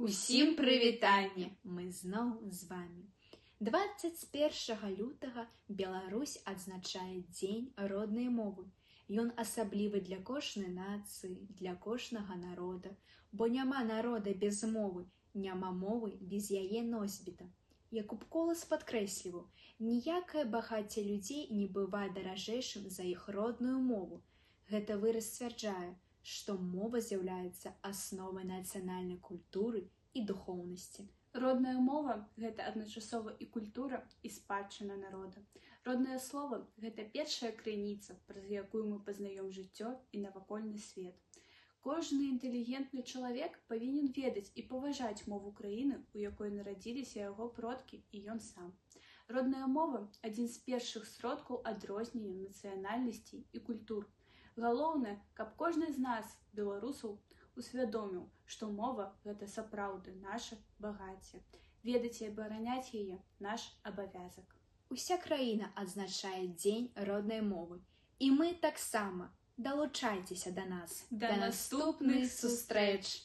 Усім прывітанне! Мы зноў з вами. 21 лютага Беларусь адзначае Дзень роднай мовы. Ён асаблівы для кожнай нацыі, для кожнага народа, бо няма народа без мовы, няма мовы без яе носьбіта. Якуб Колас падкрэсліваў, ніякае багацце людзей не бывае даражэйшым за іх родную мову. Гэта выраз сцвярджае, што мова з'яўляецца асновай нацыянальнай культуры і духоўнасці. Родная мова – гэта адначасова і культура, і спадчына народа. Роднае слова – гэта першая крыніца, праз якую мы пазнаём жыццё і навакольны свет. Кожны інтэлігентны чалавек павінен ведаць і паважаць мову краіны, у якой нарадзіліся яго продкі і ён сам. Родная мова – адзін з першых сродкаў адрознення нацыянальнасцей і культур. Галоўнае, каб кожны з нас, беларусаў, усвядоміў, што мова – гэта сапраўды наша багацце. Ведаць і абараняць яе – наш абавязак. Уся краіна адзначае Дзень роднай мовы. І мы таксама. Далучайцеся да нас. Да наступных сустрэч!